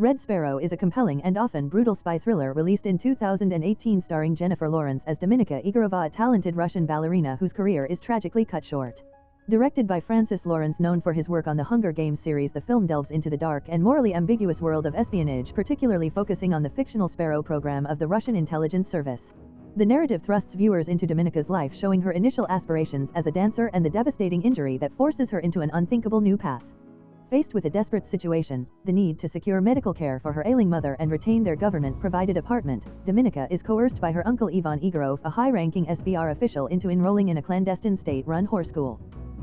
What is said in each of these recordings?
Red Sparrow is a compelling and often brutal spy thriller released in 2018 starring Jennifer Lawrence as Dominika Egorova, a talented Russian ballerina whose career is tragically cut short. Directed by Francis Lawrence, known for his work on the Hunger Games series, the film delves into the dark and morally ambiguous world of espionage, particularly focusing on the fictional Sparrow program of the Russian intelligence service. The narrative thrusts viewers into Dominika's life, showing her initial aspirations as a dancer and the devastating injury that forces her into an unthinkable new path. Faced with a desperate situation, the need to secure medical care for her ailing mother and retain their government-provided apartment, Dominika is coerced by her uncle Ivan Egorov, a high-ranking SBR official, into enrolling in a clandestine state-run whore school.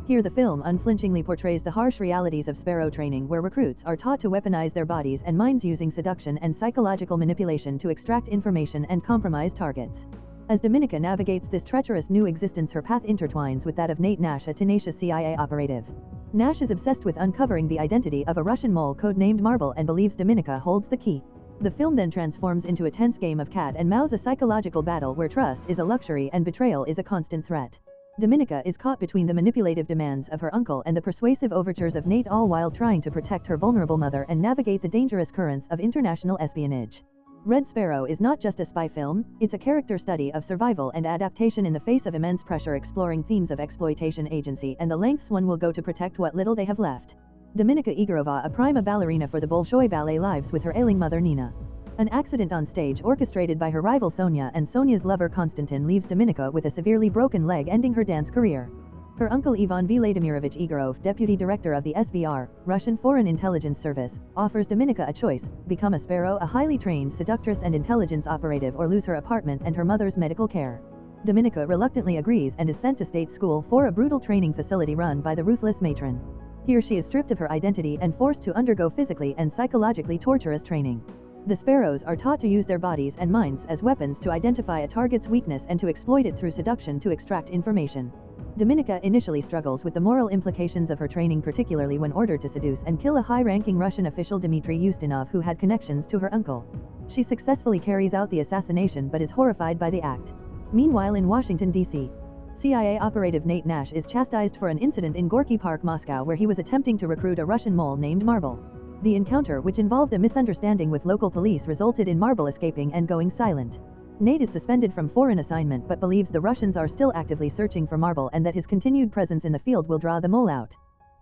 Here the film unflinchingly portrays the harsh realities of Sparrow training, where recruits are taught to weaponize their bodies and minds using seduction and psychological manipulation to extract information and compromise targets. As Dominika navigates this treacherous new existence, her path intertwines with that of Nate Nash, a tenacious CIA operative. Nash is obsessed with uncovering the identity of a Russian mole codenamed Marble and believes Dominika holds the key. The film then transforms into a tense game of cat and mouse, a psychological battle where trust is a luxury and betrayal is a constant threat. Dominika is caught between the manipulative demands of her uncle and the persuasive overtures of Nate, all while trying to protect her vulnerable mother and navigate the dangerous currents of international espionage. Red Sparrow is not just a spy film, it's a character study of survival and adaptation in the face of immense pressure, exploring themes of exploitation, agency, and the lengths one will go to protect what little they have left. Dominika Egorova, a prima ballerina for the Bolshoi Ballet, lives with her ailing mother Nina. An accident on stage orchestrated by her rival Sonia and Sonia's lover Konstantin leaves Dominika with a severely broken leg, ending her dance career. Her uncle Ivan Vladimirovich Egorov, deputy director of the SVR, Russian Foreign Intelligence Service, offers Dominika a choice: become a Sparrow, a highly trained seductress and intelligence operative, or lose her apartment and her mother's medical care. Dominika reluctantly agrees and is sent to state school for a brutal training facility run by the ruthless matron. Here she is stripped of her identity and forced to undergo physically and psychologically torturous training. The Sparrows are taught to use their bodies and minds as weapons to identify a target's weakness and to exploit it through seduction to extract information. Dominika initially struggles with the moral implications of her training, particularly when ordered to seduce and kill a high-ranking Russian official, Dmitry Ustinov, who had connections to her uncle. She successfully carries out the assassination but is horrified by the act. Meanwhile, in Washington, D.C., CIA operative Nate Nash is chastised for an incident in Gorky Park, Moscow, where he was attempting to recruit a Russian mole named Marble. The encounter, which involved a misunderstanding with local police, resulted in Marble escaping and going silent. Nate is suspended from foreign assignment but believes the Russians are still actively searching for Marble and that his continued presence in the field will draw the mole out.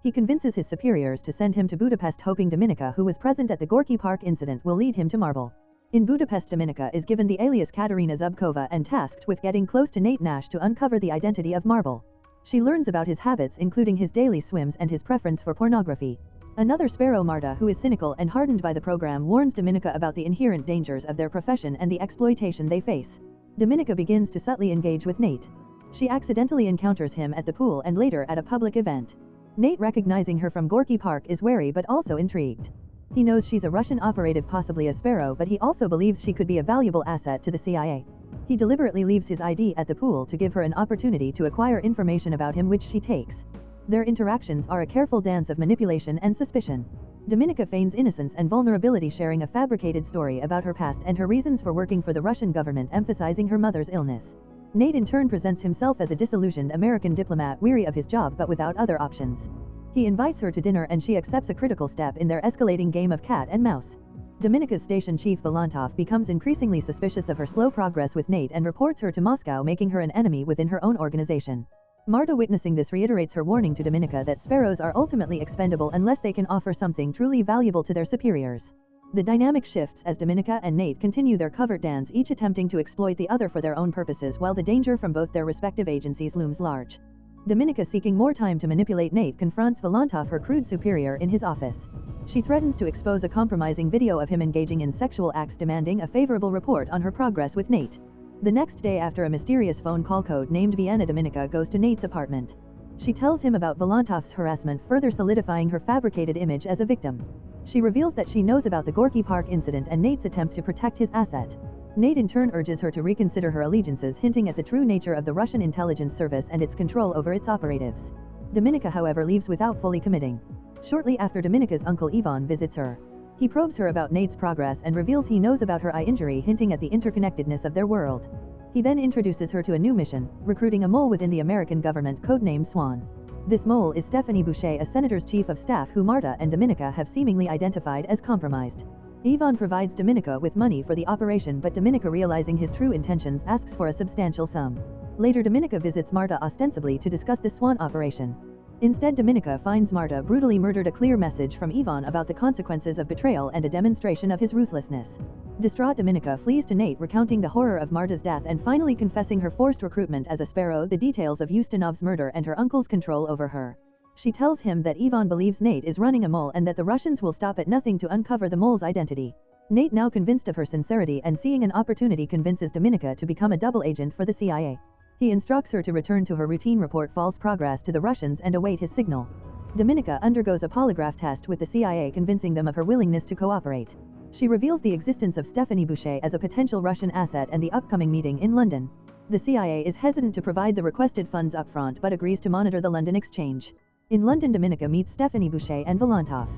He convinces his superiors to send him to Budapest, hoping Dominika, who was present at the Gorky Park incident, will lead him to Marble. In Budapest, Dominika is given the alias Katerina Zubkova and tasked with getting close to Nate Nash to uncover the identity of Marble. She learns about his habits, including his daily swims and his preference for pornography. Another Sparrow, Marta, who is cynical and hardened by the program, warns Dominika about the inherent dangers of their profession and the exploitation they face. Dominika begins to subtly engage with Nate. She accidentally encounters him at the pool and later at a public event. Nate, recognizing her from Gorky Park, is wary but also intrigued. He knows she's a Russian operative, possibly a Sparrow, but he also believes she could be a valuable asset to the CIA. He deliberately leaves his ID at the pool to give her an opportunity to acquire information about him, which she takes. Their interactions are a careful dance of manipulation and suspicion. Dominika feigns innocence and vulnerability, sharing a fabricated story about her past and her reasons for working for the Russian government, emphasizing her mother's illness. Nate in turn presents himself as a disillusioned American diplomat, weary of his job but without other options. He invites her to dinner and she accepts, a critical step in their escalating game of cat and mouse. Dominika's station chief Volantov becomes increasingly suspicious of her slow progress with Nate and reports her to Moscow, making her an enemy within her own organization. Marta, witnessing this, reiterates her warning to Dominika that Sparrows are ultimately expendable unless they can offer something truly valuable to their superiors. The dynamic shifts as Dominika and Nate continue their covert dance, each attempting to exploit the other for their own purposes, while the danger from both their respective agencies looms large. Dominika, seeking more time to manipulate Nate, confronts Volantov, her crude superior, in his office. She threatens to expose a compromising video of him engaging in sexual acts, demanding a favorable report on her progress with Nate. The next day, after a mysterious phone call code named Vienna, Dominika goes to Nate's apartment. She tells him about Volantov's harassment, further solidifying her fabricated image as a victim. She reveals that she knows about the Gorky Park incident and Nate's attempt to protect his asset. Nate in turn urges her to reconsider her allegiances, hinting at the true nature of the Russian intelligence service and its control over its operatives. Dominika, however, leaves without fully committing. Shortly after, Dominika's uncle Ivan visits her. He probes her about Nate's progress and reveals he knows about her eye injury, hinting at the interconnectedness of their world. He then introduces her to a new mission, recruiting a mole within the American government, codenamed Swan. This mole is Stephanie Boucher, a senator's chief of staff who Marta and Dominika have seemingly identified as compromised. Ivan provides Dominika with money for the operation, but Dominika, realizing his true intentions, asks for a substantial sum. Later, Dominika visits Marta ostensibly to discuss the swan operation. Instead, Dominika finds Marta brutally murdered, a clear message from Ivan about the consequences of betrayal and a demonstration of his ruthlessness. Distraught, Dominika flees to Nate, recounting the horror of Marta's death and finally confessing her forced recruitment as a Sparrow, the details of Ustinov's murder and her uncle's control over her. She tells him that Ivan believes Nate is running a mole and that the Russians will stop at nothing to uncover the mole's identity. Nate, now convinced of her sincerity and seeing an opportunity, convinces Dominika to become a double agent for the CIA. He instructs her to return to her routine, report false progress to the Russians and await his signal. Dominika undergoes a polygraph test with the CIA, convincing them of her willingness to cooperate. She reveals the existence of Stephanie Boucher as a potential Russian asset and the upcoming meeting in London. The CIA is hesitant to provide the requested funds upfront but agrees to monitor the London exchange. In London, Dominika meets Stephanie Boucher and Volantov.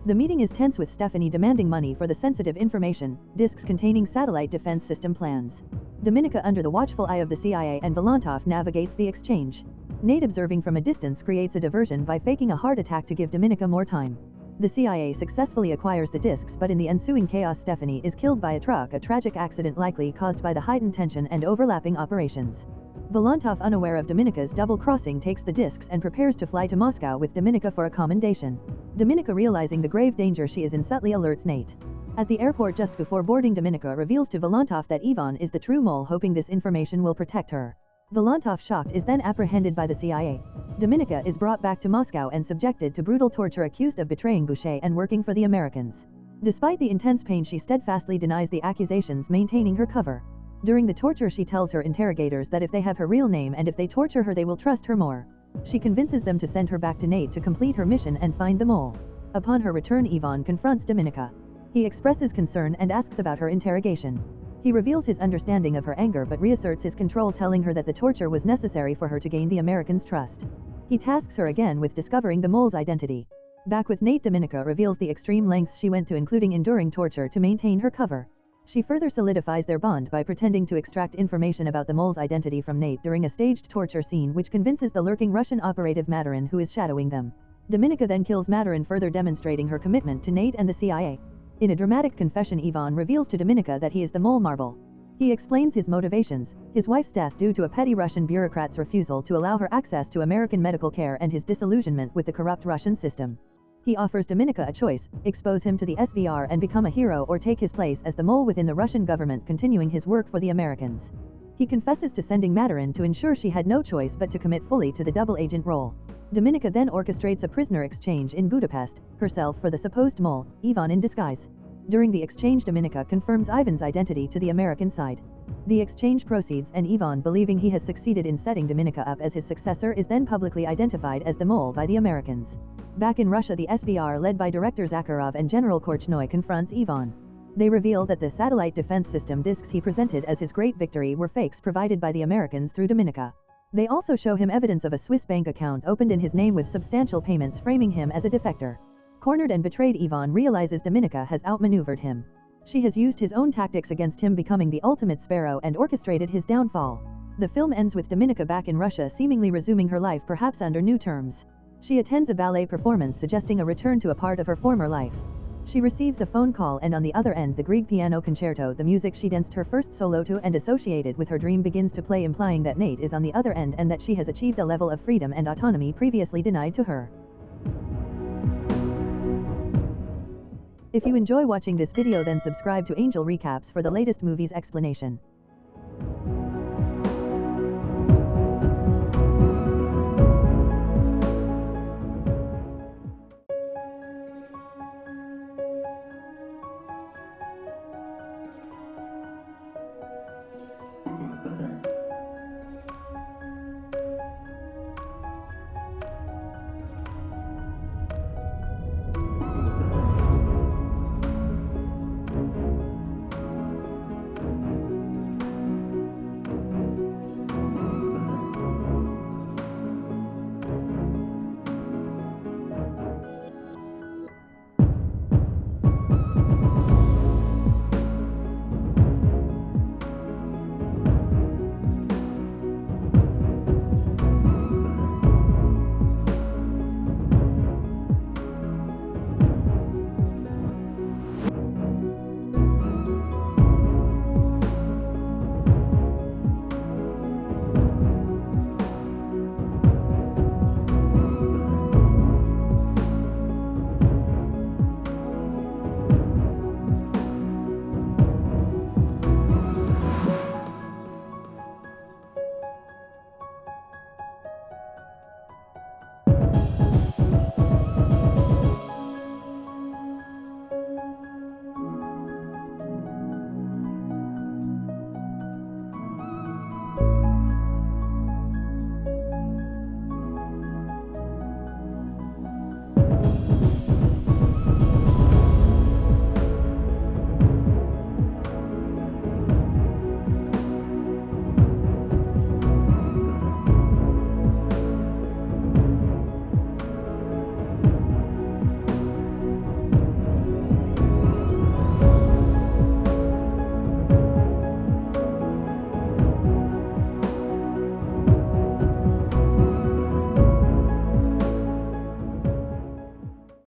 The meeting is tense, with Stephanie demanding money for the sensitive information, discs containing satellite defense system plans. Dominika, under the watchful eye of the CIA, and Volantov navigates the exchange. Nate, observing from a distance, creates a diversion by faking a heart attack to give Dominika more time. The CIA successfully acquires the discs, but in the ensuing chaos, Stephanie is killed by a truck, a tragic accident likely caused by the heightened tension and overlapping operations. Volantov, unaware of Dominika's double-crossing, takes the discs and prepares to fly to Moscow with Dominika for a commendation. Dominika, realizing the grave danger she is in, subtly alerts Nate. At the airport just before boarding, Dominika reveals to Volantov that Ivan is the true mole, hoping this information will protect her. Volantov, shocked, is then apprehended by the CIA. Dominika is brought back to Moscow and subjected to brutal torture, accused of betraying Boucher and working for the Americans. Despite the intense pain, she steadfastly denies the accusations, maintaining her cover. During the torture, she tells her interrogators that if they have her real name and if they torture her, they will trust her more. She convinces them to send her back to Nate to complete her mission and find the mole. Upon her return, Ivan confronts Dominika. He expresses concern and asks about her interrogation. He reveals his understanding of her anger but reasserts his control, telling her that the torture was necessary for her to gain the Americans' trust. He tasks her again with discovering the mole's identity. Back with Nate, Dominika reveals the extreme lengths she went to, including enduring torture, to maintain her cover. She further solidifies their bond by pretending to extract information about the mole's identity from Nate during a staged torture scene, which convinces the lurking Russian operative Maturin, who is shadowing them. Dominika then kills Maturin, further demonstrating her commitment to Nate and the CIA. In a dramatic confession, Ivan reveals to Dominika that he is the mole marble. He explains his motivations: his wife's death due to a petty Russian bureaucrat's refusal to allow her access to American medical care, and his disillusionment with the corrupt Russian system. He offers Dominika a choice: expose him to the SVR and become a hero, or take his place as the mole within the Russian government, continuing his work for the Americans. He confesses to sending Maturin to ensure she had no choice but to commit fully to the double agent role. Dominika then orchestrates a prisoner exchange in Budapest, herself for the supposed mole, Ivan in disguise. During the exchange, Dominika confirms Ivan's identity to the American side. The exchange proceeds, and Ivan, believing he has succeeded in setting Dominika up as his successor, is then publicly identified as the mole by the Americans. Back in Russia, the SVR, led by Director Zakharov and General Korchnoi, confronts Ivan. They reveal that the satellite defense system discs he presented as his great victory were fakes provided by the Americans through Dominika. They also show him evidence of a Swiss bank account opened in his name with substantial payments, framing him as a defector. Cornered and betrayed, Ivan realizes Dominika has outmaneuvered him. She has used his own tactics against him, becoming the ultimate Sparrow, and orchestrated his downfall. The film ends with Dominika back in Russia, seemingly resuming her life, perhaps under new terms. She attends a ballet performance suggesting a return to a part of her former life. She receives a phone call, and on the other end, the Grieg piano concerto, the music she danced her first solo to and associated with her dream, begins to play, implying that Nate is on the other end and that she has achieved a level of freedom and autonomy previously denied to her. If you enjoy watching this video, then subscribe to Angel Recaps for the latest movies explanation.